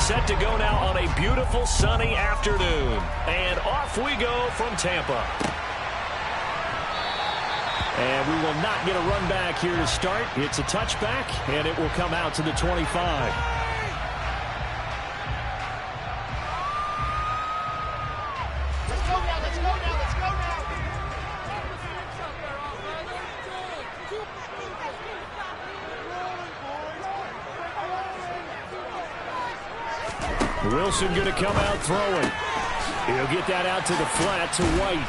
set to go now on a beautiful sunny afternoon. And off we go from Tampa. And we will not get a run back here to start. It's a touchback, and it will come out to the 25. Wilson going to come out throwing. He'll get that out to the flat to White.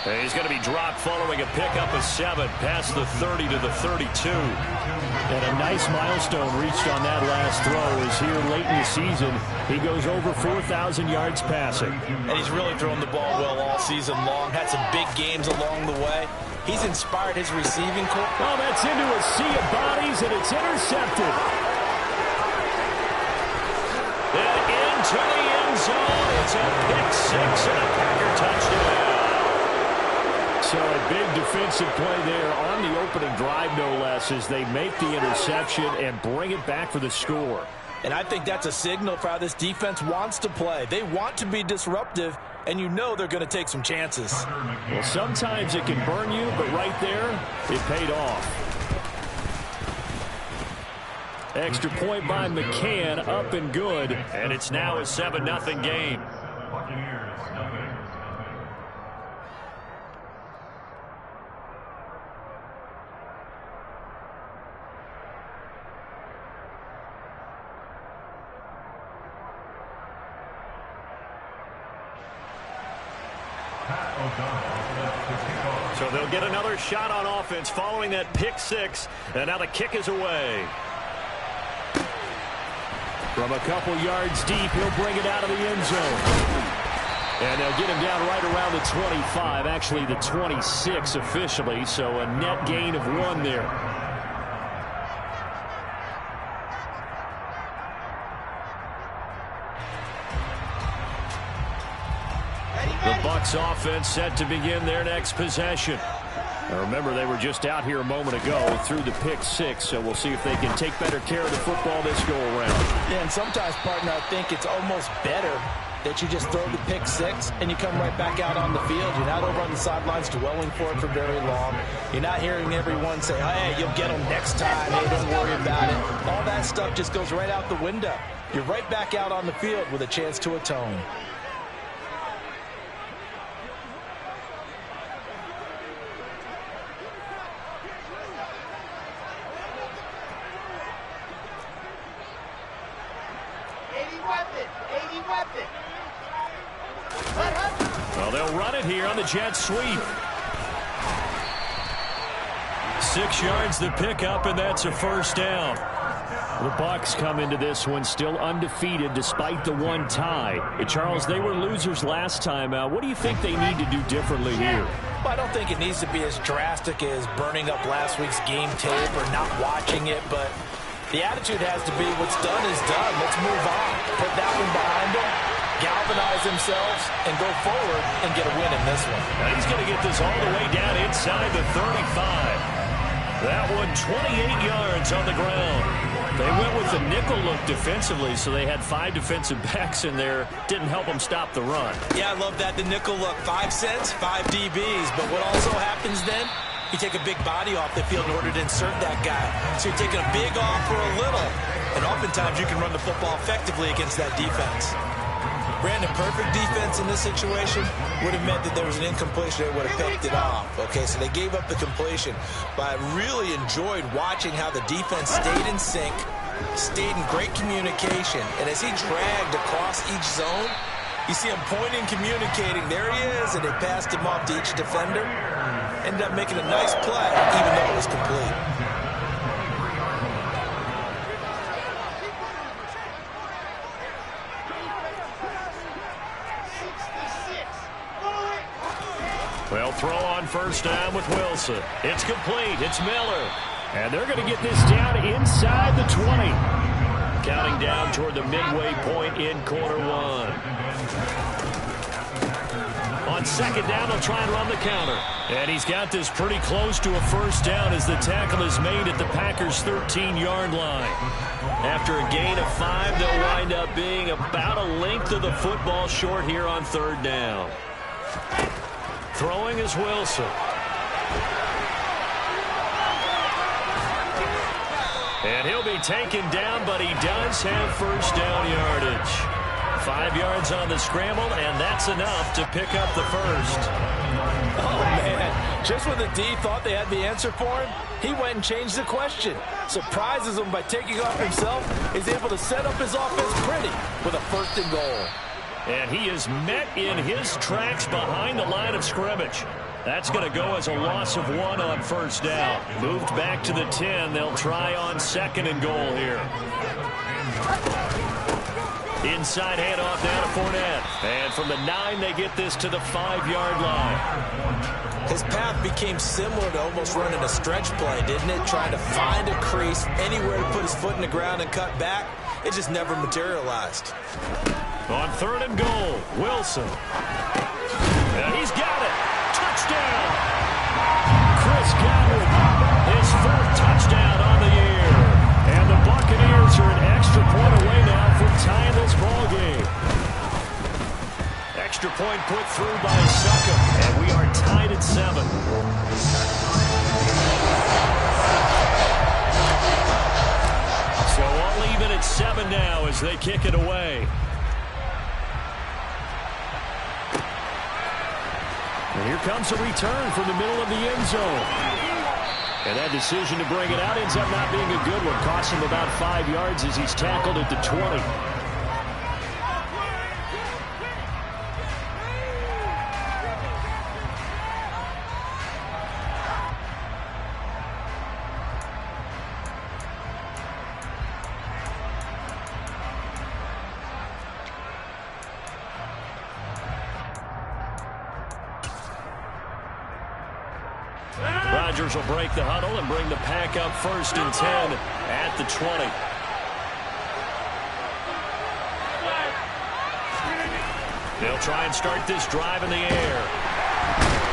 And he's going to be dropped following a pickup of 7 past the 30 to the 32. And a nice milestone reached on that last throw is here late in the season. He goes over 4,000 yards passing. And he's really thrown the ball well all season long. Had some big games along the way. He's inspired his receiving corps. Oh, that's into a sea of bodies, and it's intercepted. And into the end zone. It's a pick 6 and a Packer touchdown. So a big defensive play there on the opening drive, no less, as they make the interception and bring it back for the score. And I think that's a signal for how this defense wants to play. They want to be disruptive, and you know they're going to take some chances. Well, sometimes it can burn you, but right there, it paid off. Extra point by McCann, up and good, and it's now a 7-0 game. So they'll get another shot on offense following that pick 6, and now the kick is away. From a couple yards deep, he'll bring it out of the end zone. And they'll get him down right around the 25, actually the 26 officially, so a net gain of 1 there. The Bucs offense set to begin their next possession. Now remember, they were just out here a moment ago through the pick 6, so we'll see if they can take better care of the football this go-around. Yeah, and sometimes, partner, I think it's almost better that you just throw the pick 6 and you come right back out on the field. You're not over on the sidelines dwelling for it for very long. You're not hearing everyone say, hey, you'll get them next time. Hey, don't worry about it. All that stuff just goes right out the window. You're right back out on the field with a chance to atone. Well, they'll run it here on the jet sweep. 6 yards the pickup, and that's a first down. The Bucs come into this one still undefeated despite the 1 tie. Hey, Charles, they were losers last time. What do you think they need to do differently here? Well, I don't think it needs to be as drastic as burning up last week's game tape or not watching it, but the attitude has to be what's done is done. Let's move on. Put that one behind them, galvanize themselves, and go forward and get a win in this one. Now he's going to get this all the way down inside the 35. That one 28 yards on the ground. They went with the nickel look defensively, so they had 5 defensive backs in there. Didn't help them stop the run. Yeah, I love that, the nickel look. 5 cents, 5 DBs. But what also happens then, you take a big body off the field in order to insert that guy. So you're taking a big off for a little. And oftentimes you can run the football effectively against that defense. Brandon, perfect defense in this situation would have meant that there was an incompletion. They would have picked it off. Okay, so they gave up the completion. But I really enjoyed watching how the defense stayed in sync, stayed in great communication. And as he dragged across each zone, you see him pointing, communicating. There he is, and they passed him off to each defender. Ended up making a nice play, even though it was complete. Well, throw on first down with Wilson. It's complete. It's Miller. And they're going to get this down inside the 20. Counting down toward the midway point in quarter 1. On second down, they'll try and run the counter. And he's got this pretty close to a first down as the tackle is made at the Packers' 13-yard line. After a gain of 5, they'll wind up being about a length of the football short here on third down. Throwing is Wilson. And he'll be taken down, but he does have first down yardage. 5 yards on the scramble, and that's enough to pick up the first. Oh, man. Just when the D thought they had the answer for him, he went and changed the question. Surprises him by taking off himself. He's able to set up his offense pretty with a 1st and goal. And he is met in his tracks behind the line of scrimmage. That's going to go as a loss of 1 on first down. Moved back to the 10. They'll try on 2nd and goal here. Inside handoff down to Fournette. And from the 9, they get this to the 5-yard line. His path became similar to almost running a stretch play, didn't it? Trying to find a crease, anywhere to put his foot in the ground and cut back. It just never materialized. On 3rd and goal, Wilson. And he's got it. Touchdown. Chris Godwin, his 4th touchdown on the year. And the Buccaneers are an extra point away now from tying this ball game. Extra point put through by Succop, and we are tied at 7. So all even at 7 now as they kick it away. And here comes a return from the middle of the end zone. And that decision to bring it out ends up not being a good one. Costs him about 5 yards as he's tackled at the 20. Rodgers will break the huddle and bring the pack up 1st and 10 at the 20. They'll try and start this drive in the air.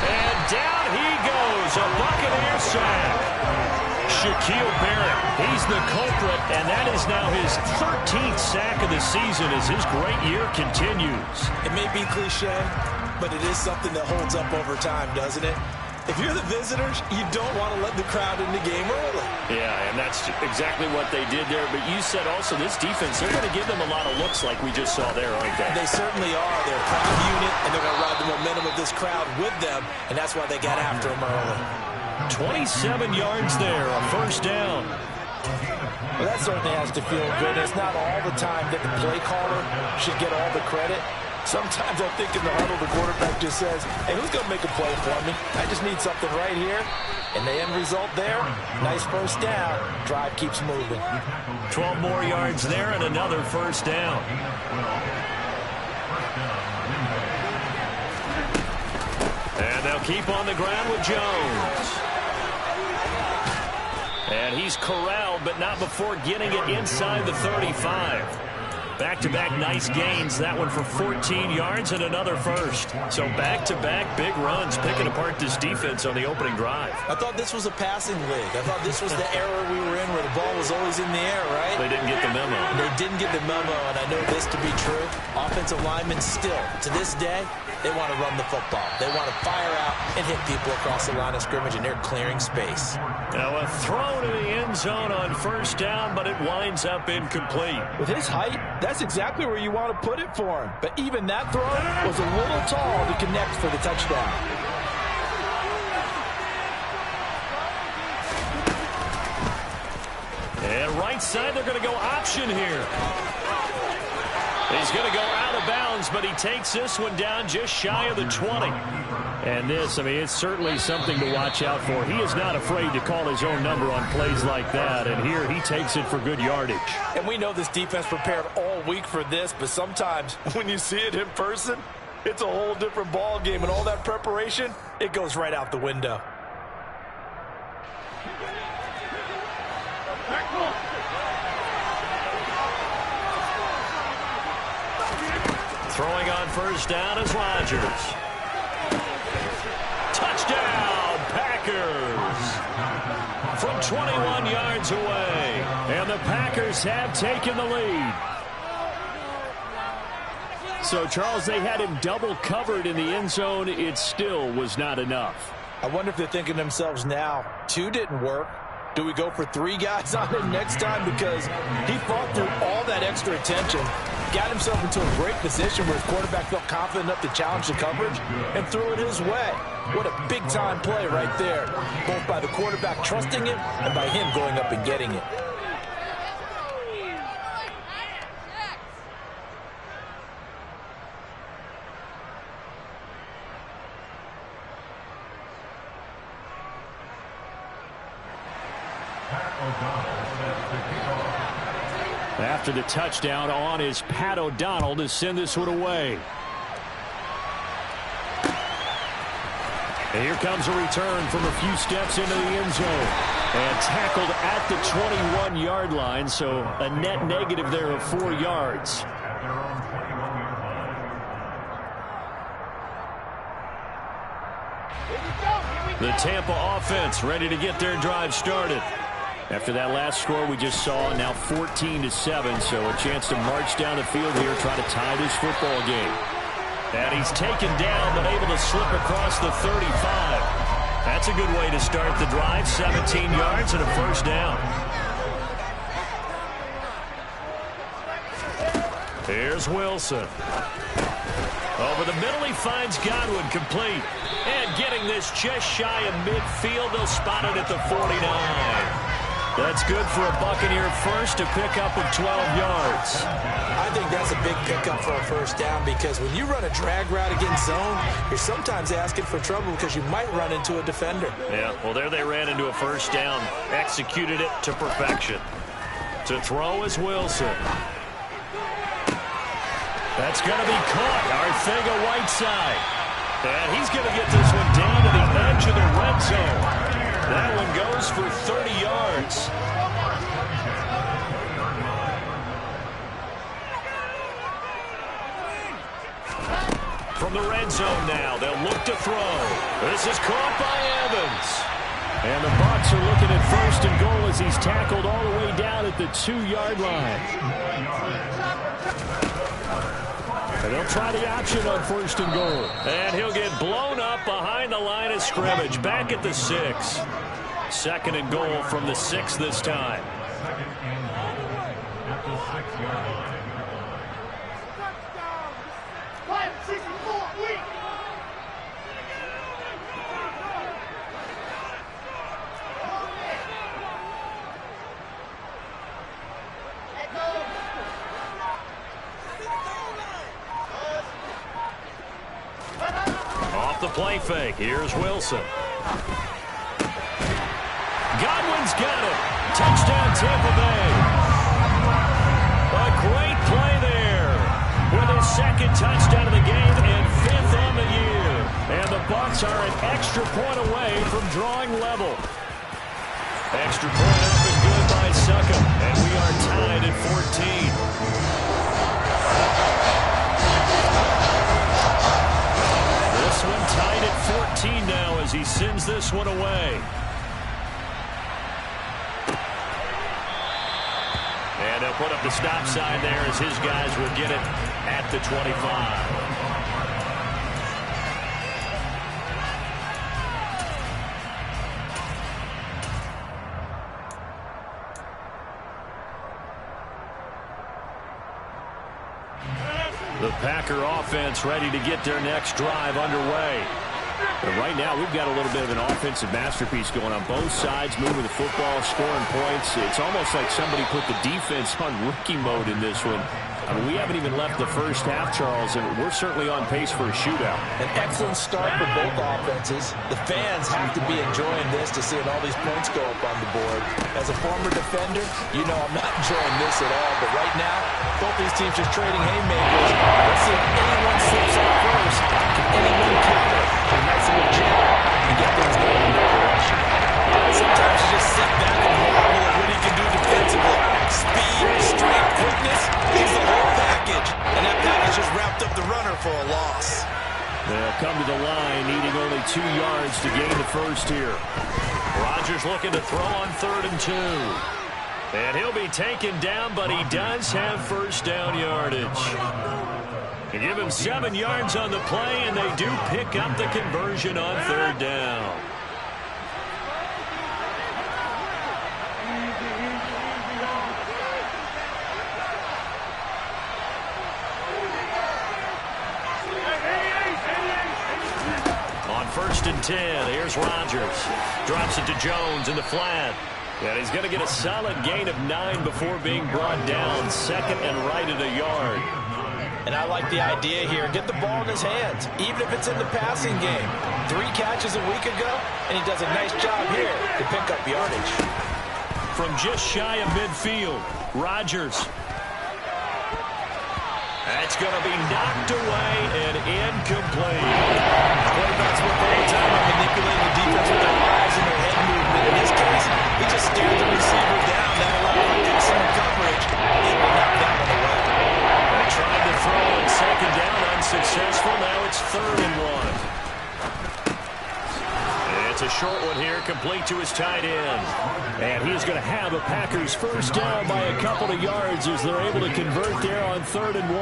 And down he goes, a Buccaneer sack. Shaquille Barrett, he's the culprit, and that is now his 13th sack of the season as his great year continues. It may be cliche, but it is something that holds up over time, doesn't it? If you're the visitors, you don't want to let the crowd in the game early. Yeah, and that's exactly what they did there. But you said also this defense, they're going to give them a lot of looks like we just saw there, aren't they? They certainly are. They're a proud unit, and they're going to ride the momentum of this crowd with them, and that's why they got after them early. 27 yards there, a first down. Well, that certainly has to feel good. It's not all the time that the play caller should get all the credit. Sometimes I think in the huddle, the quarterback just says, hey, who's going to make a play for me? I just need something right here. And the end result there, nice first down. Drive keeps moving. 12 more yards there and another first down. And they'll keep on the ground with Jones. And he's corralled, but not before getting it inside the 35. Back-to-back nice gains. That one for 14 yards and another first. So back-to-back big runs, picking apart this defense on the opening drive. I thought this was a passing league. I thought this was the era we were in where the ball was always in the air, right? They didn't get the memo. They didn't get the memo, and I know this to be true. Offensive linemen still, to this day, they want to run the football. They want to fire out and hit people across the line of scrimmage, and they're clearing space. Now a throw to the end zone on first down, but it winds up incomplete. With his height, that's exactly where you want to put it for him. But even that throw was a little tall to connect for the touchdown. And right side, they're going to go option here. He's going to go out of bounds, but he takes this one down just shy of the 20. And this, I mean, it's certainly something to watch out for. He is not afraid to call his own number on plays like that. And here he takes it for good yardage. And we know this defense prepared all week for this, but sometimes when you see it in person, it's a whole different ball game. And all that preparation, it goes right out the window. Throwing on first down is Rodgers. Touchdown, Packers! From 21 yards away. And the Packers have taken the lead. So, Charles, they had him double covered in the end zone. It still was not enough. I wonder if they're thinking to themselves now, 2 didn't work. Do we go for 3 guys on him next time? Because he fought through all that extra attention, got himself into a great position where his quarterback felt confident enough to challenge the coverage and threw it his way. What a big-time play right there, both by the quarterback trusting him and by him going up and getting it. After the touchdown on is Pat O'Donnell to send this one away. And here comes a return from a few steps into the end zone. And tackled at the 21-yard line, so a net negative there of 4 yards. The Tampa offense ready to get their drive started. After that last score we just saw, now 14-7, so a chance to march down the field here, try to tie this football game. And he's taken down, but able to slip across the 35. That's a good way to start the drive, 17 yards and a first down. Here's Wilson. Over the middle, he finds Godwin, complete. And getting this just shy of midfield, they'll spot it at the 49. That's good for a Buccaneer first, a pickup of 12 yards. I think that's a big pickup for a first down because when you run a drag route against zone, you're sometimes asking for trouble because you might run into a defender. Yeah, well, there they ran into a first down, executed it to perfection. To throw is Wilson. That's going to be caught. Arcega-Whiteside. And he's going to get this one down to the edge of the red zone. That one goes for 30 yards. From the red zone now, they'll look to throw. This is caught by Evans. And the Bucs are looking at first and goal as he's tackled all the way down at the 2-yard line. And they'll try the option on first and goal. And he'll get blown up behind the line of scrimmage. Back at the 6. Second and goal from the 6 this time. Off the play fake, here's Wilson. Godwin's got it. Touchdown, Tampa Bay. A great play there with his second touchdown of the game and 5th on the year. And the Bucs are an extra point away from drawing level. Extra point up and good by Succop. And we are tied at 14. This one tied at 14 now as he sends this one away. And they'll put up the stop sign there as his guys will get it at the 25. The Packer offense ready to get their next drive underway. But right now, we've got a little bit of an offensive masterpiece going on both sides, moving the football, scoring points. It's almost like somebody put the defense on rookie mode in this one. I mean, we haven't even left the first half, Charles, and we're certainly on pace for a shootout. An excellent start for both offenses. The fans have to be enjoying this to seeing all these points go up on the board. As a former defender, you know I'm not enjoying this at all, but right now, both these teams just trading haymakers. Let's see if anyone slips up first. Can anyone counter a nice little jab and get things going in that direction? Sometimes you just sit back and marvel at what he can do defensively. Speed, strength, quickness, he's the whole package. And that package just wrapped up the runner for a loss. They'll come to the line, needing only 2 yards to gain the first here. Rodgers looking to throw on 3rd and 2. And he'll be taken down, but he does have first down yardage. They give him 7 yards on the play, and they do pick up the conversion on 3rd down. On 1st and 10, here's Rodgers. Drops it to Jones in the flat. And he's going to get a solid gain of 9 before being brought down. 2nd and right at a yard. And I like the idea here. Get the ball in his hands, even if it's in the passing game. 3 catches a week ago, and he does a nice job here to pick up yardage. From just shy of midfield, Rodgers. That's going to be knocked away and incomplete. Quarterbacks work all the time on manipulating the defense with their eyes and their head movement. In this case, he just stared the receiver down. That allowed for excellent coverage. It knocked that one away. They tried to throw on 2nd down, unsuccessful. Now it's 3rd and 1. It's a short one here, complete to his tight end. And he's going to have a Packers first down by a couple of yards as they're able to convert there on 3rd and 1.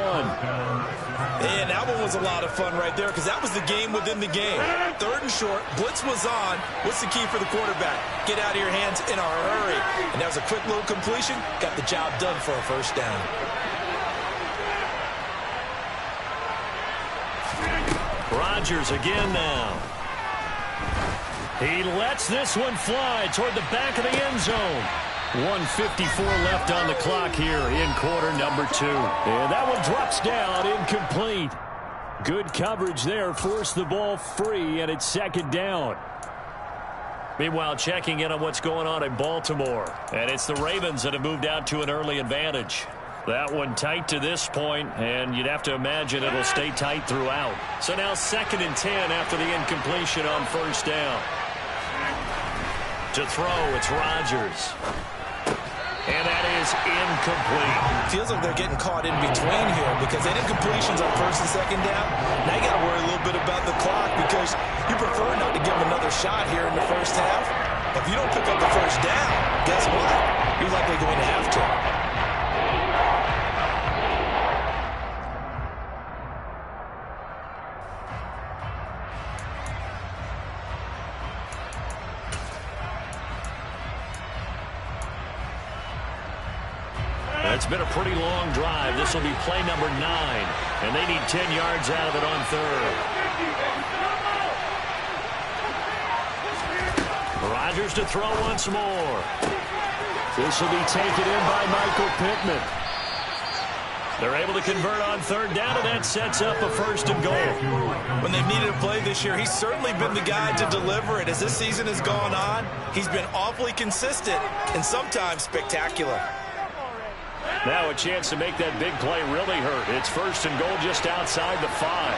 And that one was a lot of fun right there because that was the game within the game. 3rd and short, blitz was on. What's the key for the quarterback? Get out of your hands in a hurry. And that was a quick little completion. Got the job done for a first down. Rodgers again now. He lets this one fly toward the back of the end zone. 1:54 left on the clock here in quarter number 2. And that one drops down, incomplete. Good coverage there, forced the ball free, and it's 2nd down. Meanwhile, checking in on what's going on in Baltimore. And it's the Ravens that have moved out to an early advantage. That one tight to this point, and you'd have to imagine it'll stay tight throughout. So now 2nd and 10 after the incompletion on first down. To throw, it's Rodgers. And that is incomplete. Feels like they're getting caught in between here because they did completions on 1st and 2nd down. Now you got to worry a little bit about the clock because you prefer not to give them another shot here in the first half. If you don't pick up the first down, guess what? You're likely going to have to. It's been a pretty long drive. This will be play number 9, and they need 10 yards out of it on 3rd. Rodgers to throw once more. This will be taken in by Michael Pittman. They're able to convert on 3rd down, and that sets up a 1st and goal. When they've needed a play this year, he's certainly been the guy to deliver it. As this season has gone on, he's been awfully consistent and sometimes spectacular. Now a chance to make that big play really hurt. It's 1st and goal just outside the 5.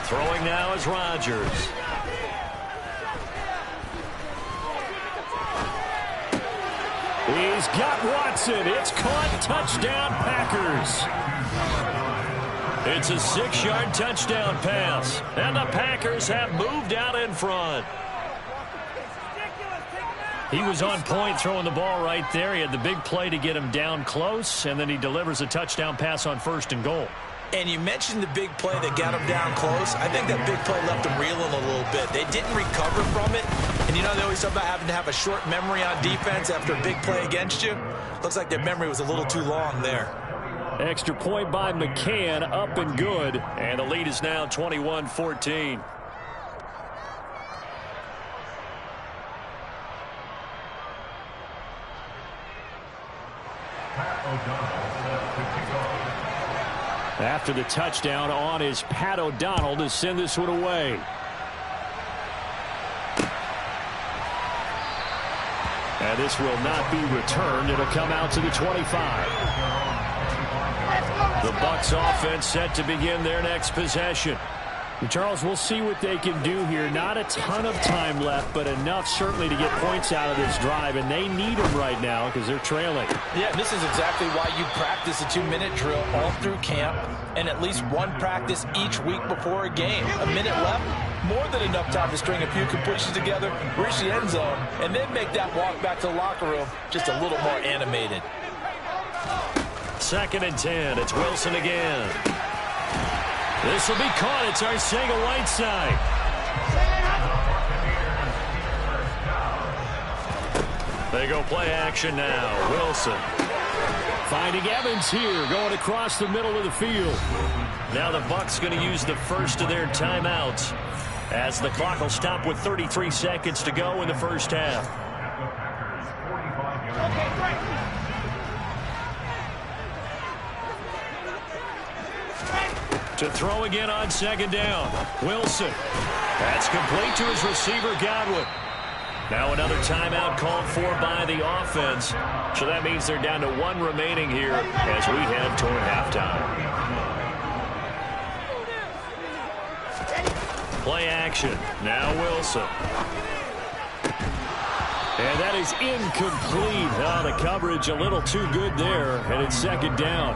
Throwing now is Rodgers. He's got Watson. It's caught. Touchdown, Packers. It's a 6-yard touchdown pass. And the Packers have moved out in front. He was on point throwing the ball right there. He had the big play to get him down close, and then he delivers a touchdown pass on 1st and goal. And you mentioned the big play that got him down close. I think that big play left him reeling a little bit. They didn't recover from it. And you know, they always talk about having to have a short memory on defense after a big play against you. Looks like their memory was a little too long there. Extra point by McCann, up and good. And the lead is now 21-14. After the touchdown, on is Pat O'Donnell to send this one away. And this will not be returned. It'll come out to the 25. The Bucs offense set to begin their next possession. Charles, we'll see what they can do here. Not a ton of time left, but enough certainly to get points out of this drive, and they need them right now because they're trailing. Yeah, this is exactly why you practice a 2-minute drill all through camp and at least one practice each week before a game. A minute left, more than enough time to string a few completions together, reach the end zone, and then make that walk back to the locker room just a little more animated. 2nd and 10. It's Wilson again. This will be caught. It's Arcega-Whiteside. They go play action now. Wilson. Finding Evans here, going across the middle of the field. Now the Bucs going to use the first of their timeouts as the clock will stop with 33 seconds to go in the first half. To throw again on 2nd down. Wilson. That's complete to his receiver, Godwin. Now another timeout called for by the offense. So that means they're down to 1 remaining here as we head toward halftime. Play action. Now Wilson. And that is incomplete. Oh, the coverage a little too good there. And it's 2nd down.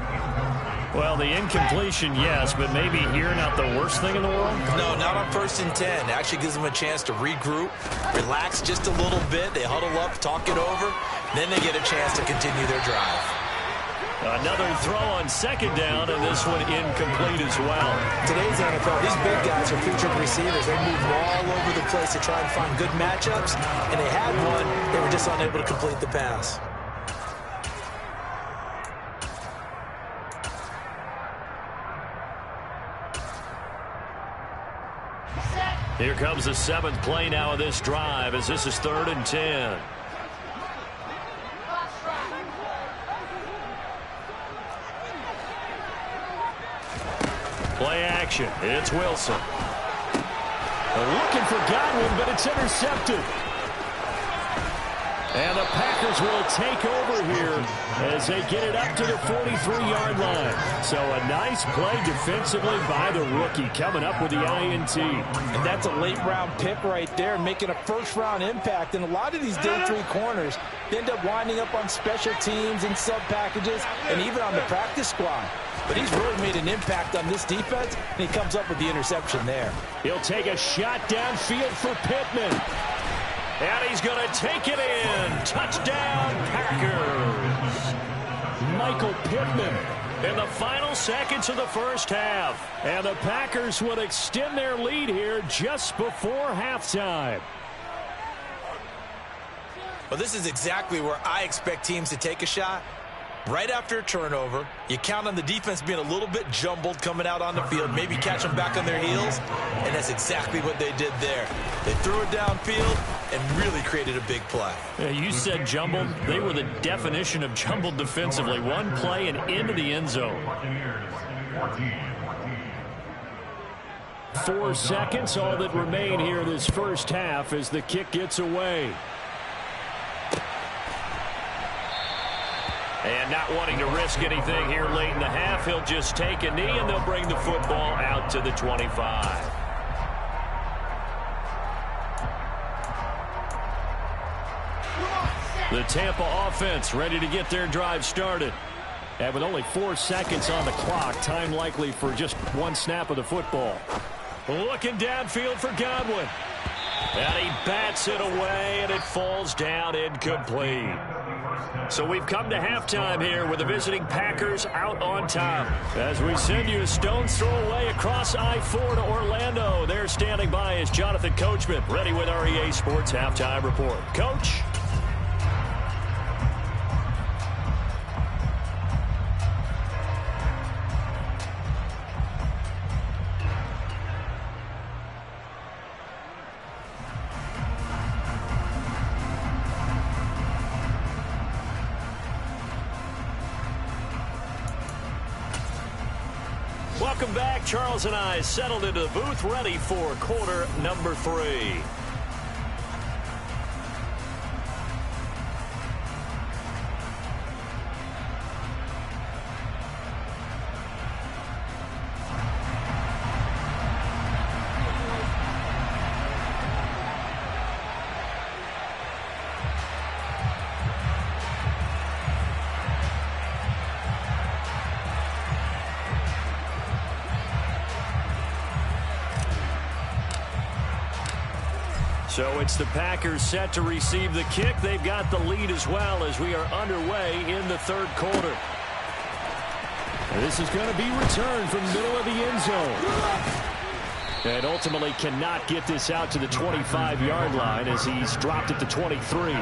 Well, the incompletion, yes, but maybe here not the worst thing in the world? No, not on 1st and 10. It actually gives them a chance to regroup, relax just a little bit. They huddle up, talk it over. Then they get a chance to continue their drive. Another throw on 2nd down, and this one incomplete as well. Today's NFL, these big guys are featured receivers. They move all over the place to try and find good matchups, and they had one. They were just unable to complete the pass. Here comes the 7th play now of this drive as this is 3rd and 10. Play action. It's Wilson. They're looking for Godwin, but it's intercepted. And the Packers will take over here as they get it up to the 43-yard line. So a nice play defensively by the rookie coming up with the INT. And that's a late-round pick right there, making a first-round impact. And a lot of these day 3 corners end up winding up on special teams and sub-packages and even on the practice squad. But he's really made an impact on this defense, and he comes up with the interception there. He'll take a shot downfield for Pittman. And he's going to take it in. Touchdown, Packers. Michael Pittman in the final seconds of the first half. And the Packers would extend their lead here just before halftime. Well, this is exactly where I expect teams to take a shot. Right after a turnover, you count on the defense being a little bit jumbled coming out on the field, maybe catch them back on their heels, and that's exactly what they did there. They threw it downfield and really created a big play. Yeah, you said jumbled. They were the definition of jumbled defensively. One play and into the end zone. 4 seconds, all that remain here this first half as the kick gets away. And not wanting to risk anything here late in the half, he'll just take a knee, and they'll bring the football out to the 25. The Tampa offense ready to get their drive started. And with only 4 seconds on the clock, time likely for just one snap of the football. Looking downfield for Godwin. And he bats it away, and it falls down incomplete. So we've come to halftime here with the visiting Packers out on top. As we send you a stone's throw away across I-4 to Orlando. There standing by is Jonathan Coachman, ready with our EA Sports Halftime Report. Coach? Welcome back. Charles and I settled into the booth, ready for quarter number 3. So it's the Packers set to receive the kick. They've got the lead as well as we are underway in the third quarter. And this is going to be returned from the middle of the end zone. And ultimately cannot get this out to the 25-yard line as he's dropped at the 23.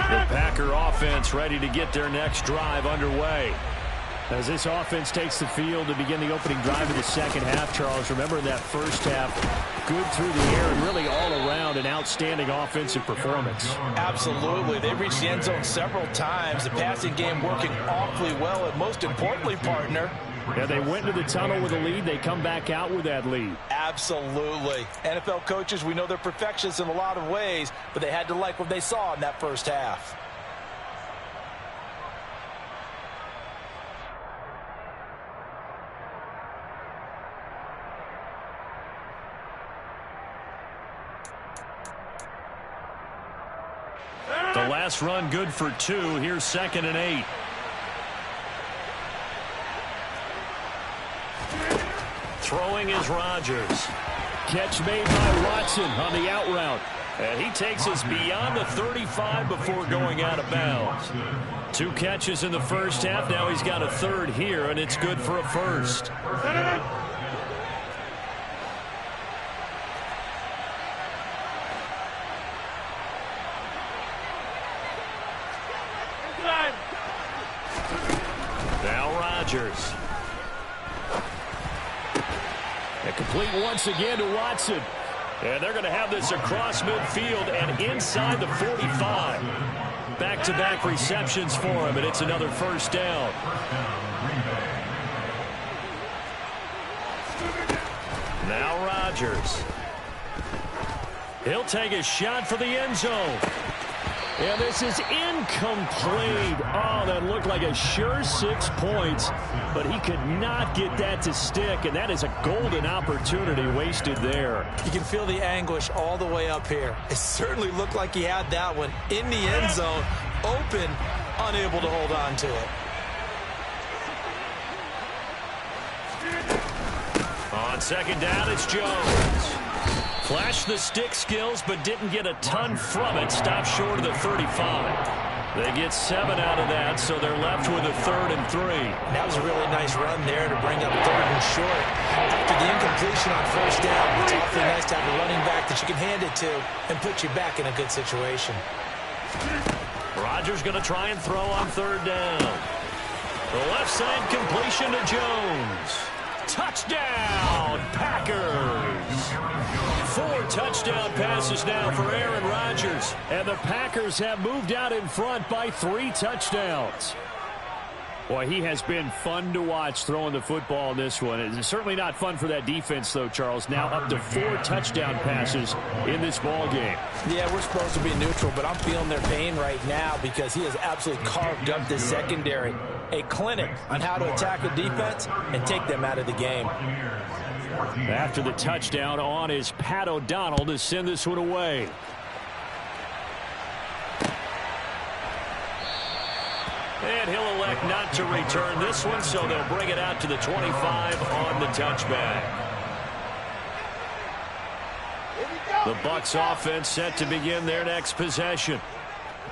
The Packer offense ready to get their next drive underway. As this offense takes the field to begin the opening drive of the second half, Charles, remember in that first half, good through the air and really all around an outstanding offensive performance. Absolutely. They reached the end zone several times. The passing game working awfully well, and most importantly, partner, yeah, they went into the tunnel with a lead. They come back out with that lead. Absolutely. NFL coaches, we know they're perfectionists in a lot of ways, but they had to like what they saw in that first half. The last run good for 2. Here's 2nd and 8. Throwing is Rodgers. Catch made by Watson on the out route. And he takes us beyond the 35 before going out of bounds. 2 catches in the first half. Now he's got a third here, and it's good for a first. Now Rodgers. And complete once again to Watson. And they're going to have this across midfield and inside the 45. Back-to-back receptions for him, and it's another first down. Now Rodgers. He'll take a shot for the end zone. And this is incomplete. Oh, that looked like a sure 6 points, but he could not get that to stick, and that is a golden opportunity wasted there. You can feel the anguish all the way up here. It certainly looked like he had that one in the end zone, open, unable to hold on to it. On second down, it's Jones. Flashed the stick skills, but didn't get a ton from it. Stopped short of the 35. They get 7 out of that, so they're left with a 3rd and 3. That was a really nice run there to bring up 3rd and short. After the incompletion on first down, it's awfully nice to have a running back that you can hand it to and put you back in a good situation. Rodgers going to try and throw on 3rd down. The left side completion to Jones. Touchdown, Packers! 4 touchdown passes now for Aaron Rodgers. And the Packers have moved out in front by 3 touchdowns. Boy, he has been fun to watch throwing the football in this one. It's certainly not fun for that defense, though, Charles. Now up to 4 touchdown passes in this ball game. Yeah, we're supposed to be neutral, but I'm feeling their pain right now because he has absolutely carved up this secondary. A clinic on how to attack a defense and take them out of the game. After the touchdown on is Pat O'Donnell to send this one away. And he'll elect not to return this one, so they'll bring it out to the 25 on the touchback. The Bucs offense set to begin their next possession.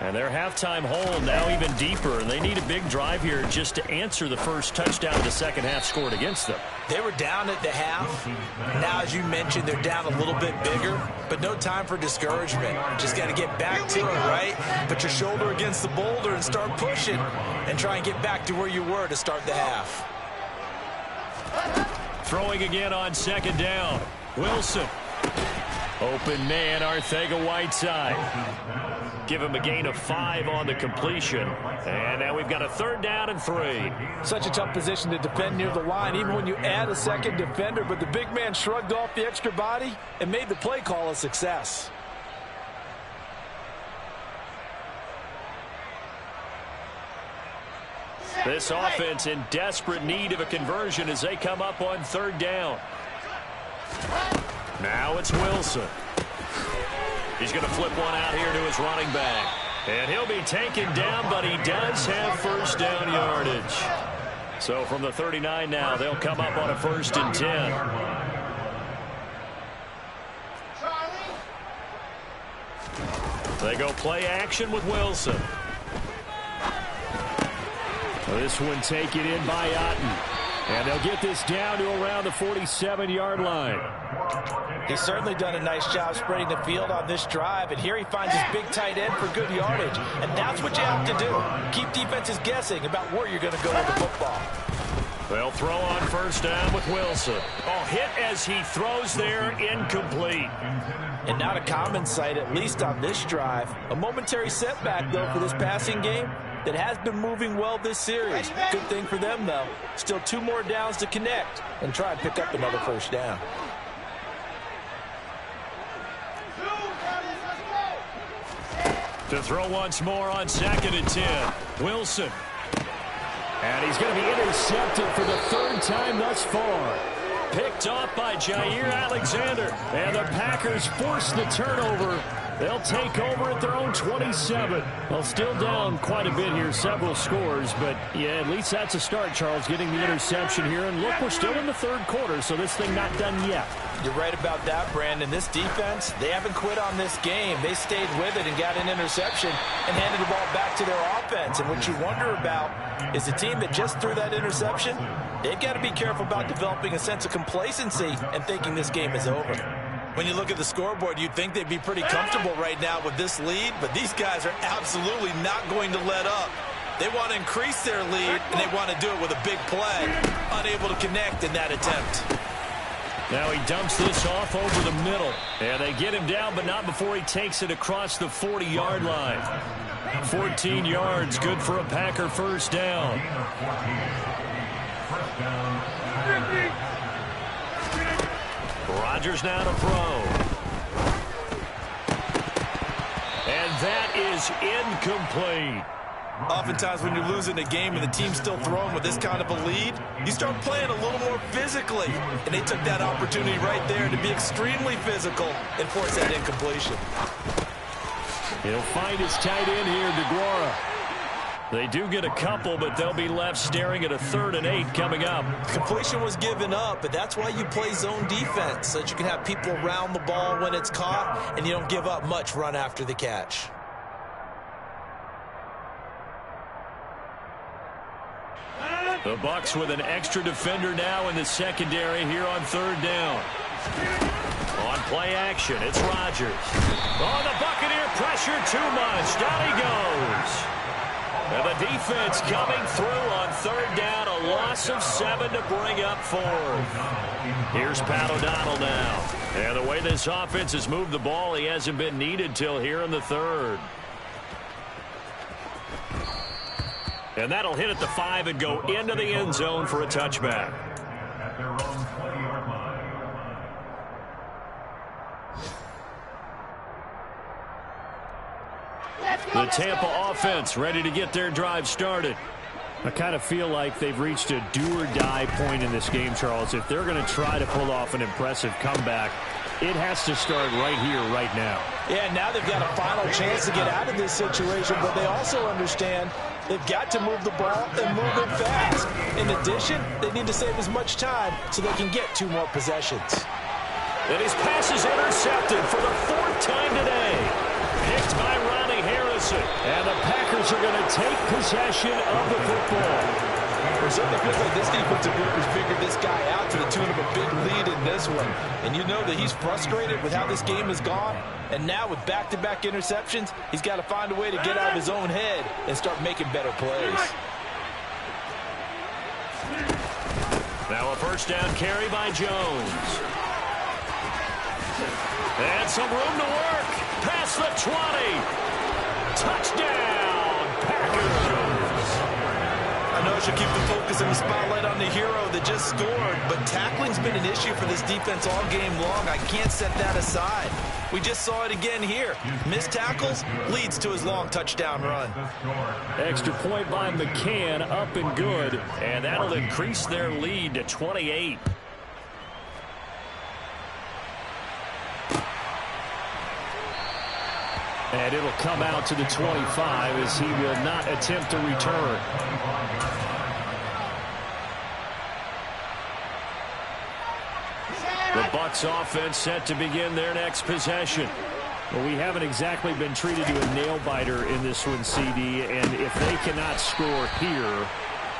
And their halftime hole now even deeper, and they need a big drive here just to answer the first touchdown the second half scored against them. They were down at the half. Now, as you mentioned, they're down a little bit bigger, but no time for discouragement. Just got to get back to it, right? Put your shoulder against the boulder and start pushing and try and get back to where you were to start the half. Throwing again on second down. Wilson. Open man, Arcega-Whiteside. Give him a gain of 5 on the completion. And now we've got a 3rd down and 3. Such a tough position to defend near the line, even when you add a second defender. But the big man shrugged off the extra body and made the play call a success. This offense in desperate need of a conversion as they come up on 3rd down. Now it's Wilson. He's going to flip one out here to his running back. And he'll be taken down, but he does have first down yardage. So from the 39 now, they'll come up on a 1st and 10. They go play action with Wilson. This one taken in by Otten. And they'll get this down to around the 47-yard line. He's certainly done a nice job spreading the field on this drive. And here he finds his big tight end for good yardage. And that's what you have to do. Keep defenses guessing about where you're going to go with the football. They'll throw on first down with Wilson. Oh, hit as he throws there, incomplete. And not a common sight, at least on this drive. A momentary setback, though, for this passing game that has been moving well this series. Good thing for them, though. Still 2 more downs to connect and try and pick up another first down. To throw once more on 2nd and 10. Wilson. And he's going to be intercepted for the 3rd time thus far. Picked off by Jair Alexander. And the Packers force the turnover. They'll take over at their own 27. Well, still down quite a bit here, several scores. But, yeah, at least that's a start, Charles, getting the interception here. And look, we're still in the 3rd quarter, so this thing not done yet. You're right about that, Brandon. This defense, they haven't quit on this game. They stayed with it and got an interception and handed the ball back to their offense. And what you wonder about is the team that just threw that interception, they've got to be careful about developing a sense of complacency and thinking this game is over. When you look at the scoreboard, you'd think they'd be pretty comfortable right now with this lead, but these guys are absolutely not going to let up. They want to increase their lead, and they want to do it with a big play. Unable to connect in that attempt. Now he dumps this off over the middle. And they get him down, but not before he takes it across the 40-yard line. 14 yards, good for a Packer first down. Rodgers now to throw. And that is incomplete. Oftentimes when you're losing a game and the team's still throwing with this kind of a lead, you start playing a little more physically. And they took that opportunity right there to be extremely physical and force that incompletion. He'll find his tight end here, DeGuara. They do get a couple, but they'll be left staring at a 3rd and 8 coming up. Completion was given up, but that's why you play zone defense, so that you can have people around the ball when it's caught, and you don't give up much run after the catch. The Bucs with an extra defender now in the secondary here on 3rd down. On play action, it's Rodgers. Oh, the Buccaneer pressure too much. Down he goes. And the defense coming through on 3rd down. A loss of 7 to bring up 4th. Here's Pat O'Donnell now. And the way this offense has moved the ball, he hasn't been needed till here in the 3rd. And that'll hit at the 5 and go into the end zone for a touchback. The Tampa offense ready to get their drive started. I kind of feel like they've reached a do-or-die point in this game, Charles. If they're going to try to pull off an impressive comeback, it has to start right here, right now. Yeah, now they've got a final chance to get out of this situation, but they also understand they've got to move the ball and move it fast. In addition, they need to save as much time so they can get 2 more possessions. And his pass is intercepted for the 4th time today. Picked by Ronnie Harrison. And the Packers are going to take possession of the football. It certainly feels like this defensive group has figured this guy out to the tune of a big lead in this one. And you know that he's frustrated with how this game has gone. And now with back-to-back interceptions, he's got to find a way to get out of his own head and start making better plays. Now a first down carry by Jones. And some room to work. Past the 20. Touchdown, Packers. I know it should keep the focus and the spotlight on the hero that just scored, but tackling's been an issue for this defense all game long. I can't set that aside. We just saw it again here. Missed tackles leads to his long touchdown run. Extra point by McCann, up and good, and that'll increase their lead to 28. And it'll come out to the 25 as he will not attempt to return. The Bucs offense set to begin their next possession. Well, we haven't exactly been treated to a nail-biter in this one, CD, and if they cannot score here,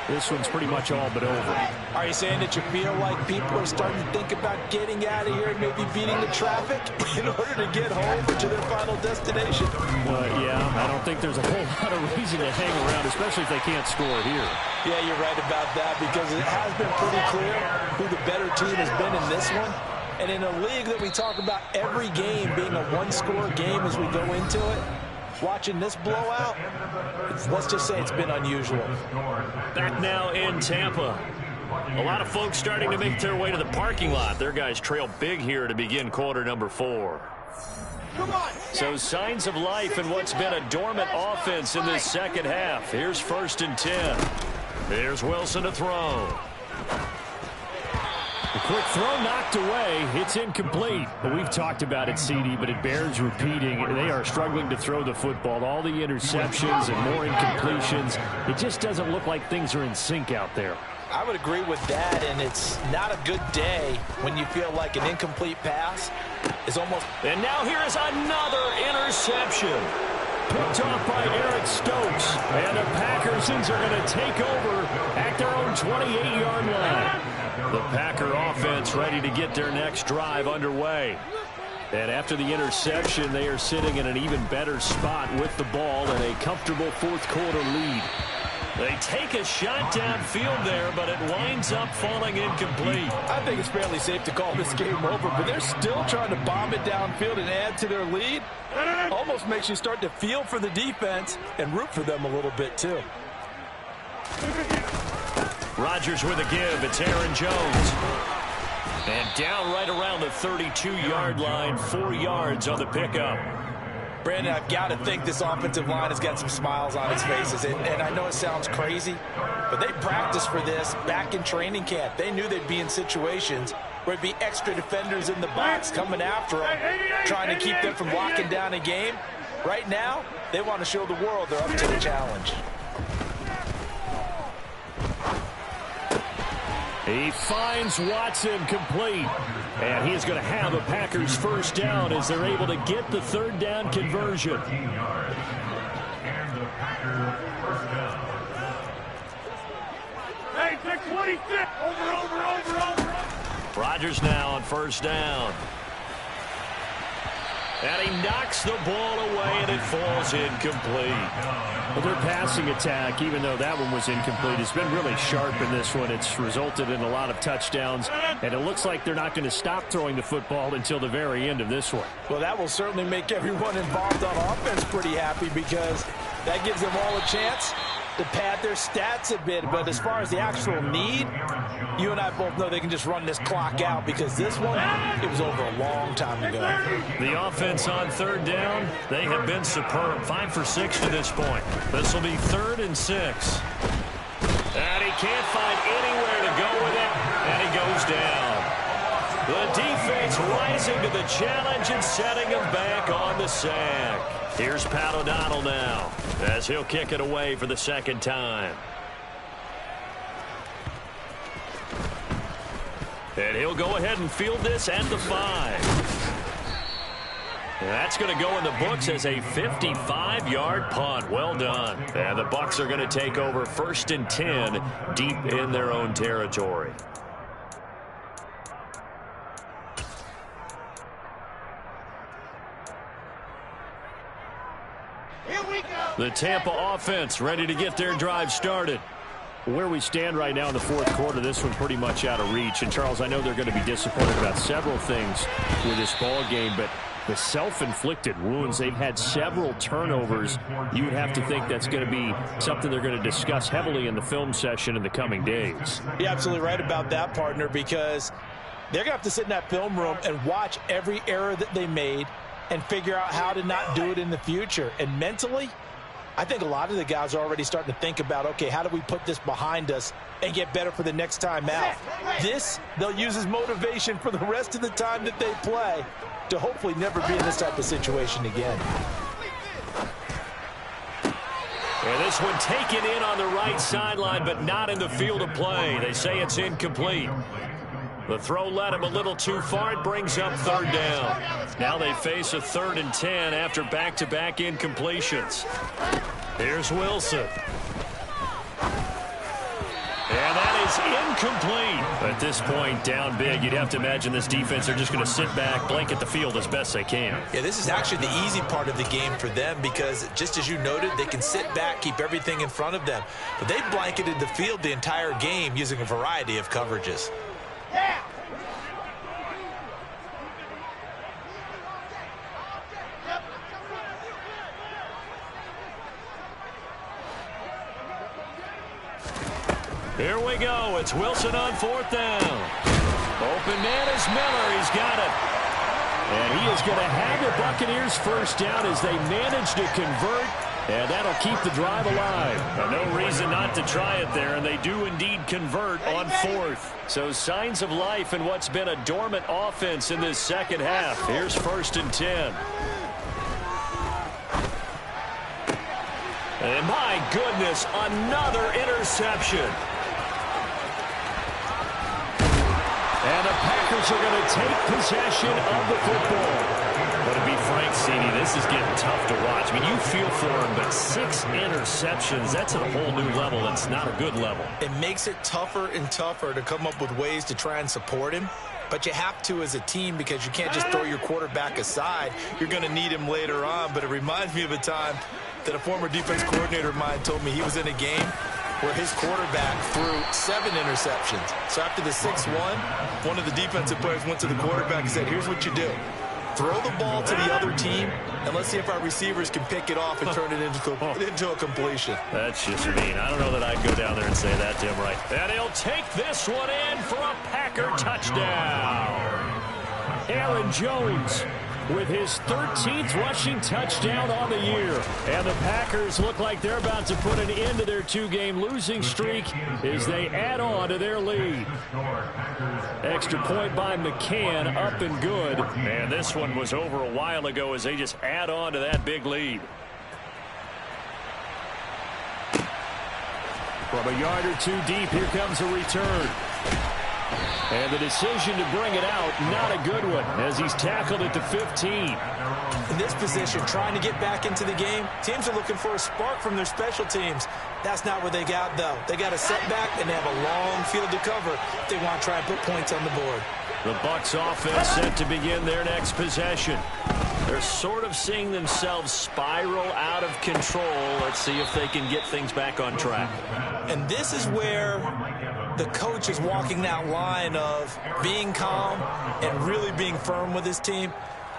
this one's pretty much all but over. Are you saying that you feel like people are starting to think about getting out of here and maybe beating the traffic in order to get home or to their final destination? Yeah, I don't think there's a whole lot of reason to hang around, especially if they can't score here. Yeah, you're right about that because it has been pretty clear who the better team has been in this one. And in a league that we talk about every game being a one-score game as we go into it, watching this blowout, let's just say it's been unusual. Back now in Tampa. A lot of folks starting to make their way to the parking lot. Their guys trail big here to begin quarter number 4. So signs of life in what's been a dormant offense in this second half. Here's 1st and 10. Here's Wilson to throw. A quick throw knocked away. It's incomplete. But we've talked about it, CD, but it bears repeating. They are struggling to throw the football. All the interceptions and more incompletions. It just doesn't look like things are in sync out there. I would agree with that, and it's not a good day when you feel like an incomplete pass is almost... And now here is another interception. Picked off by Eric Stokes. And the Packersons are going to take over at their own 28-yard line. The Packer offense ready to get their next drive underway. And after the interception, they are sitting in an even better spot with the ball and a comfortable fourth-quarter lead. They take a shot downfield there, but it winds up falling incomplete. I think it's fairly safe to call this game over, but they're still trying to bomb it downfield and add to their lead. Almost makes you start to feel for the defense and root for them a little bit, too. Rodgers with a give. It's Aaron Jones. And down right around the 32-yard line, 4 yards on the pickup. Brandon, I've got to think this offensive line has got some smiles on its faces. And I know it sounds crazy, but they practiced for this back in training camp. They knew they'd be in situations where it'd be extra defenders in the box coming after them, trying to keep them from locking down a game. Right now, they want to show the world they're up to the challenge. He finds Watson complete. And he's going to have a Packers first down as they're able to get the third down conversion. Hey, take 26. Over. Rodgers now on first down. And he knocks the ball away, and it falls incomplete. Well, their passing attack, even though that one was incomplete, has been really sharp in this one. It's resulted in a lot of touchdowns, and it looks like they're not going to stop throwing the football until the very end of this one. Well, that will certainly make everyone involved on offense pretty happy because that gives them all a chance to pad their stats a bit. But as far as the actual need, you and I both know they can just run this clock out because this one, it was over a long time ago. The offense on third down, they have been superb. 5 for 6 to this point. This will be 3rd and 6. And he can't find anywhere to go with it, and he goes down. The defense rising to the challenge and setting him back on the sack. Here's Pat O'Donnell now as he'll kick it away for the second time. And he'll go ahead and field this at the 5. That's going to go in the books as a 55-yard punt. Well done. And the Bucs are going to take over 1st and 10 deep in their own territory. The Tampa offense ready to get their drive started. Where we stand right now in the fourth quarter, this one pretty much out of reach. And, Charles, I know they're going to be disappointed about several things with this ball game, but the self-inflicted wounds, they've had several turnovers. You would have to think that's going to be something they're going to discuss heavily in the film session in the coming days. You're absolutely right about that, partner, because they're going to have to sit in that film room and watch every error that they made and figure out how to not do it in the future. And mentally, I think a lot of the guys are already starting to think about, okay, how do we put this behind us and get better for the next time out? This, they'll use as motivation for the rest of the time that they play to hopefully never be in this type of situation again. And this one taken in on the right sideline, but not in the field of play. They say it's incomplete. The throw led him a little too far. It brings up third down. Now they face a 3rd and 10 after back-to-back incompletions. Here's Wilson. And that is incomplete. At this point, down big, you'd have to imagine this defense are just going to sit back, blanket the field as best they can. Yeah, this is actually the easy part of the game for them because, just as you noted, they can sit back, keep everything in front of them. But they've blanketed the field the entire game using a variety of coverages. Here we go. It's Wilson on 4th down. Open man is Miller. He's got it. And he is going to have the Buccaneers first down as they manage to convert. And that'll keep the drive alive. No reason not to try it there, and they do indeed convert on 4th. So signs of life in what's been a dormant offense in this second half. Here's 1st and 10. And my goodness, another interception. And the Packers are going to take possession of the football. But to be frank, CD, this is getting tough to watch. I mean, you feel for him, but 6 interceptions, that's at a whole new level. That's not a good level. It makes it tougher and tougher to come up with ways to try and support him. But you have to as a team because you can't just throw your quarterback aside. You're going to need him later on. But it reminds me of a time that a former defense coordinator of mine told me he was in a game where his quarterback threw 7 interceptions. So after the 6-1, one of the defensive players went to the quarterback and said, here's what you do. Throw the ball to the other team, and let's see if our receivers can pick it off and turn it into a completion. That's just mean. I don't know that I'd go down there and say that to him, right? And he'll take this one in for a Packer touchdown. Aaron Jones with his 13th rushing touchdown on the year. And the Packers look like they're about to put an end to their 2-game losing streak as they add on to their lead. Extra point by McCann, up and good. And this one was over a while ago as they just add on to that big lead. From a yard or 2 deep, here comes a return. And the decision to bring it out, not a good one, as he's tackled at the 15. In this position, trying to get back into the game, teams are looking for a spark from their special teams. That's not what they got, though. They got a setback, and they have a long field to cover if they want to try and put points on the board. The Bucs offense set to begin their next possession. They're sort of seeing themselves spiral out of control. Let's see if they can get things back on track. And this is where the coach is walking that line of being calm and really being firm with his team.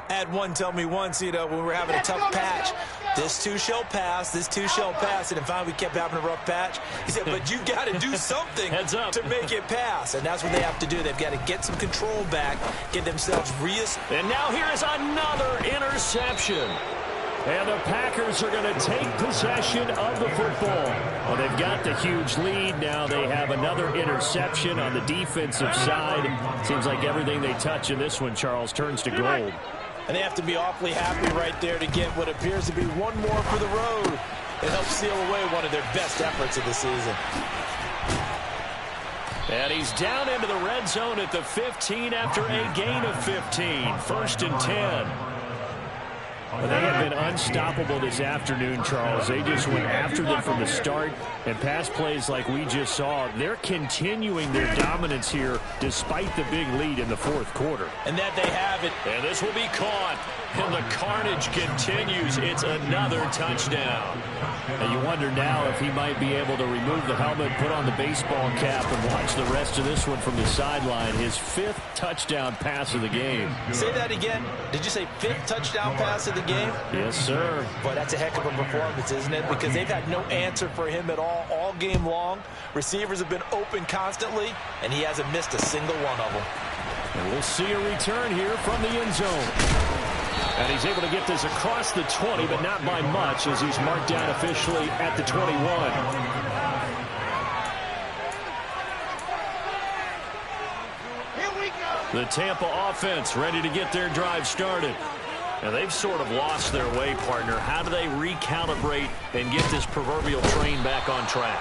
I had one tell me once, when we were having a tough patch, this too shall pass, this too shall pass. And finally we kept having a rough patch. He said, but you've got to do something to make it pass. And that's what they have to do. They've got to get some control back, get themselves And now here is another interception. And the Packers are going to take possession of the football. Well, they've got the huge lead. Now they have another interception on the defensive side. Seems like everything they touch in this one, Charles, turns to gold. And they have to be awfully happy right there to get what appears to be one more for the road. It helps seal away one of their best efforts of the season. And he's down into the red zone at the 15 after a gain of 15. 1st and 10. Well, they have been unstoppable this afternoon, Charles. They just went after them from the start, and pass plays like we just saw, they're continuing their dominance here despite the big lead in the 4th quarter. And that they have it. And this will be caught, and the carnage continues. It's another touchdown. And you wonder now if he might be able to remove the helmet, put on the baseball cap, and watch the rest of this one from the sideline. His 5th touchdown pass of the game. Say that again. Did you say 5th touchdown pass of the game? Yes, sir. Boy, that's a heck of a performance, isn't it? Because they've had no answer for him at all game long. Receivers have been open constantly, and he hasn't missed a single one of them. And we'll see a return here from the end zone. And he's able to get this across the 20, but not by much, as he's marked down officially at the 21. The Tampa offense ready to get their drive started. And they've sort of lost their way, partner. How do they recalibrate and get this proverbial train back on track?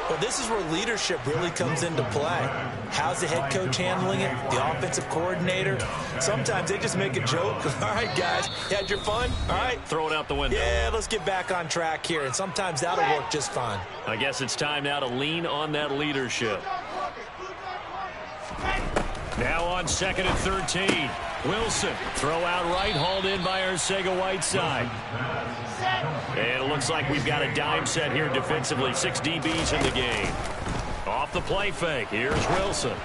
Well, this is where leadership really comes into play. How's the head coach handling it? The offensive coordinator? Sometimes they just make a joke. All right, guys, you had your fun? All right. Throw it out the window. Yeah, let's get back on track here. And sometimes that'll work just fine. I guess it's time now to lean on that leadership. Now on 2nd and 13. Wilson, throw out right, hauled in by Arcega-Whiteside. And it looks like we've got a dime set here defensively. 6 DBs in the game. Off the play fake, here's Wilson.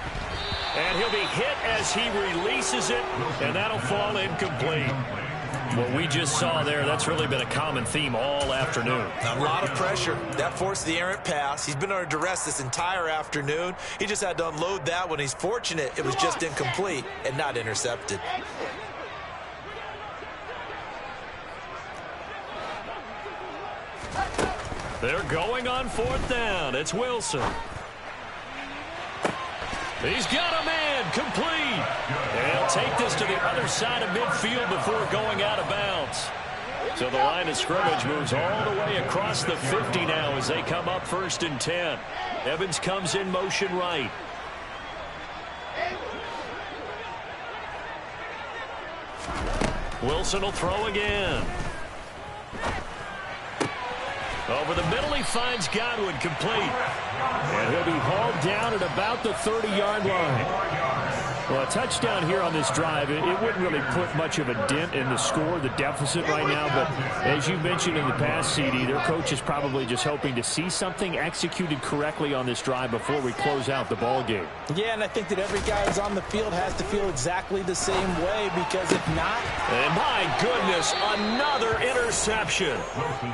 And he'll be hit as he releases it, and that'll fall incomplete. What we just saw there, that's really been a common theme all afternoon. A lot of pressure. That forced the errant pass. He's been under duress this entire afternoon. He just had to unload that one. He's fortunate it was just incomplete and not intercepted. They're going on 4th down. It's Wilson. He's got a man, complete. And he'll take this to the other side of midfield before going out of bounds. So the line of scrimmage moves all the way across the 50 now as they come up 1st and 10. Evans comes in motion right. Wilson will throw again. Over the middle, he finds Godwin, complete. And he'll be hauled down at about the 30-yard line. Well, a touchdown here on this drive, it wouldn't really put much of a dent in the score, the deficit right now. But as you mentioned in the past, CD, their coach is probably just hoping to see something executed correctly on this drive before we close out the ball game. Yeah, and I think that every guy who's on the field has to feel exactly the same way, because if not... And my goodness, another interception.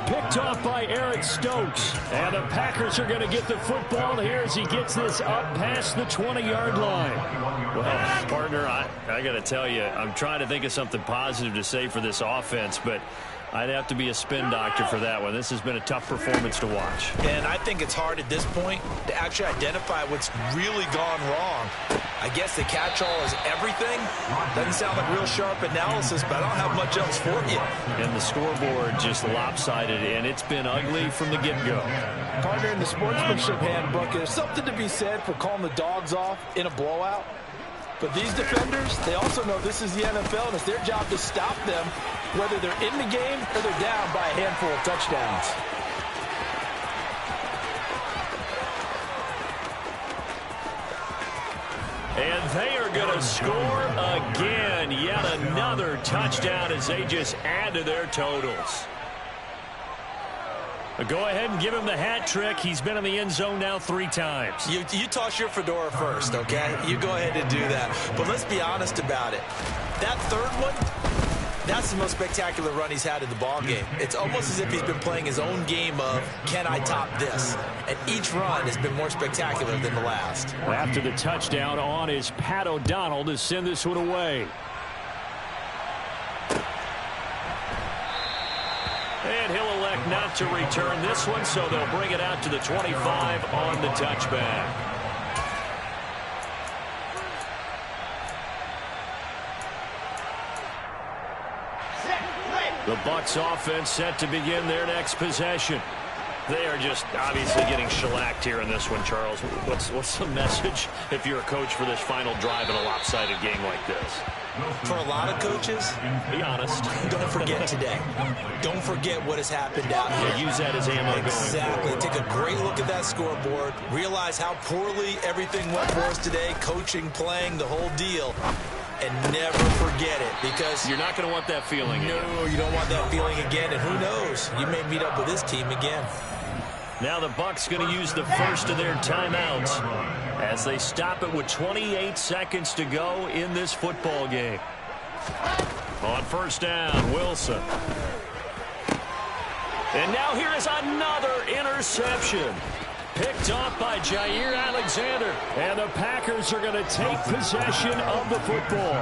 Picked off by Eric Stokes. And the Packers are going to get the football here as he gets this up past the 20-yard line. Well, partner, I got to tell you, I'm trying to think of something positive to say for this offense, but I'd have to be a spin doctor for that one. This has been a tough performance to watch. And I think it's hard at this point to actually identify what's really gone wrong. I guess the catch-all is everything. Doesn't sound like real sharp analysis, but I don't have much else for you. And the scoreboard just lopsided, and it's been ugly from the get-go. Partner, in the sportsmanship handbook, there's something to be said for calling the dogs off in a blowout. But these defenders, they also know this is the NFL, and it's their job to stop them, whether they're in the game or they're down by a handful of touchdowns. And they are going to score again. Yet another touchdown as they just add to their totals. Go ahead and give him the hat trick. He's been in the end zone now 3 times. You toss your fedora first, okay? You go ahead and do that. But let's be honest about it. That third one, that's the most spectacular run he's had in the ballgame. It's almost as if he's been playing his own game of, can I top this? And each run has been more spectacular than the last. After the touchdown on is Pat O'Donnell to send this one away. And he'll elect not to return this one, so they'll bring it out to the 25 on the touchback. The Bucs offense set to begin their next possession. They are just obviously getting shellacked here in this one, Charles. What's the message if you're a coach for this final drive in a lopsided game like this? For a lot of coaches, be honest. Don't forget today. Don't forget what has happened out here. Yeah, use that as ammo. Exactly. Take a great look at that scoreboard. Realize how poorly everything went for us today. Coaching, playing, the whole deal. And never forget it, because you're not going to want that feeling again. No, you don't want that feeling again. And who knows? You may meet up with this team again. Now the Bucs going to use the first of their timeouts as they stop it with 28 seconds to go in this football game. On 1st down, Wilson. And now here is another interception. Picked off by Jair Alexander. And the Packers are going to take possession of the football.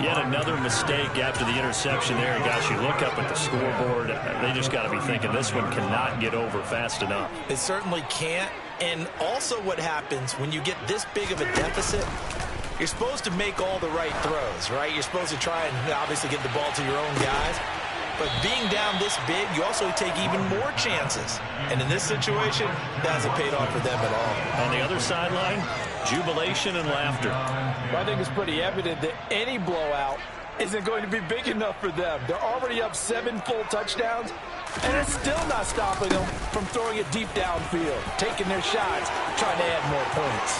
Yet another mistake after the interception there. And guys, you look up at the scoreboard, they just got to be thinking this one cannot get over fast enough. It certainly can't. And also what happens when you get this big of a deficit, You're supposed to make all the right throws, right? You're supposed to try and obviously get the ball to your own guys. But being down this big, you also take even more chances. And in this situation, that hasn't paid off for them at all. On the other sideline, jubilation and laughter. Well, I think it's pretty evident that any blowout isn't going to be big enough for them. They're already up 7 full touchdowns, and it's still not stopping them from throwing it deep downfield, taking their shots, trying to add more points.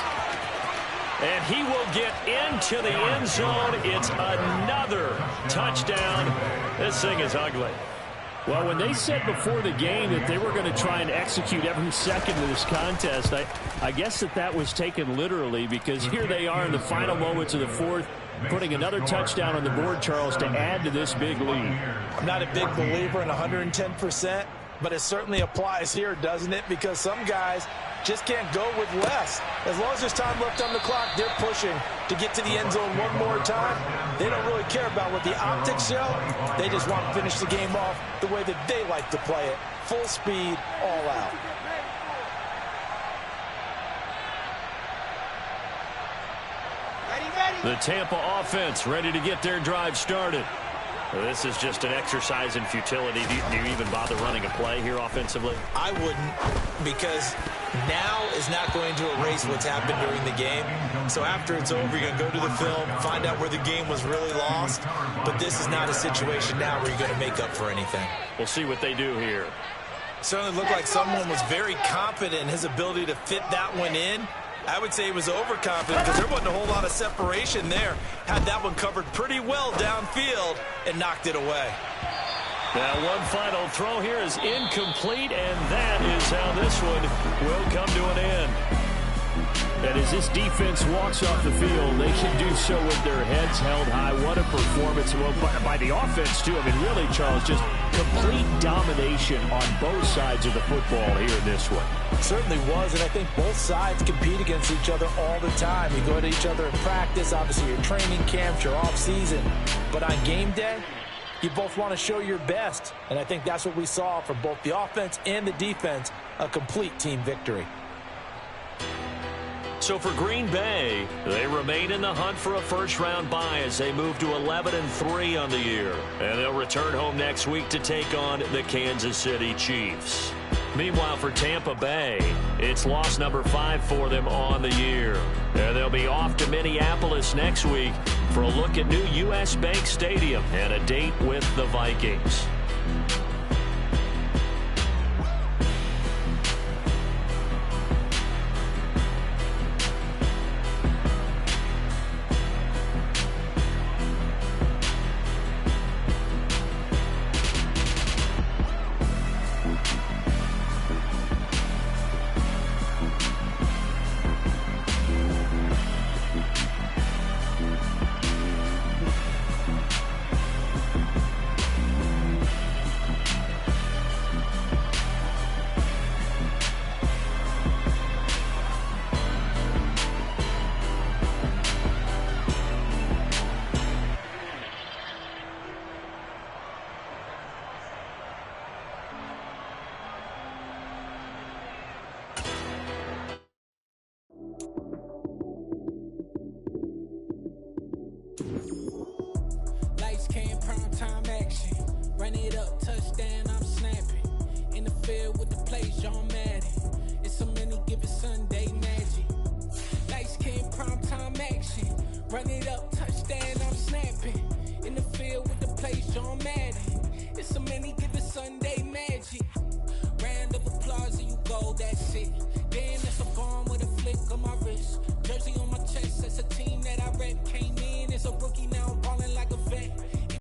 And he will get into the end zone. It's another touchdown. This thing is ugly. Well, when they said before the game that they were going to try and execute every second of this contest, I guess that was taken literally, because here they are in the final moments of the fourth, putting another touchdown on the board, Charles, to add to this big lead. I'm not a big believer in 110%, but it certainly applies here, doesn't it? Because some guys just can't go with less. As long as there's time left on the clock, they're pushing to get to the end zone one more time. They don't really care about what the optics show. They just want to finish the game off the way that they like to play it. Full speed, all out. The Tampa offense ready to get their drive started. This is just an exercise in futility. Do you even bother running a play here offensively? I wouldn't, because now is not going to erase what's happened during the game. So after it's over, you're going to go to the film, find out where the game was really lost. But this is not a situation now where you're going to make up for anything. We'll see what they do here. Certainly looked like someone was very confident in his ability to fit that one in. I would say he was overconfident because there wasn't a whole lot of separation there. Had that one covered pretty well downfield and knocked it away. Now one final throw here is incomplete, and that is how this one will come to an end. And as this defense walks off the field, they can do so with their heads held high. What a performance by the offense, too. I mean, really, Charles, just complete domination on both sides of the football here in this one. Certainly was, and I think both sides compete against each other all the time. You go to each other in practice, obviously your training camps, your off-season. But on game day, you both want to show your best. And I think that's what we saw from both the offense and the defense, a complete team victory. So for Green Bay, they remain in the hunt for a first-round bye as they move to 11-3 on the year. And they'll return home next week to take on the Kansas City Chiefs. Meanwhile, for Tampa Bay, it's loss number 5 for them on the year. And they'll be off to Minneapolis next week for a look at new U.S. Bank Stadium and a date with the Vikings. Lights came, prime time action. Run it up, touchdown, I'm snapping. In the field with the play, John Madden. It's a many given Sunday magic. Lights came, prime time action. Run it up, touchdown, I'm snapping. In the field with the play, John Madden. It's a many given Sunday magic. Round of applause and you go, that's it. Damn, that's a bomb with a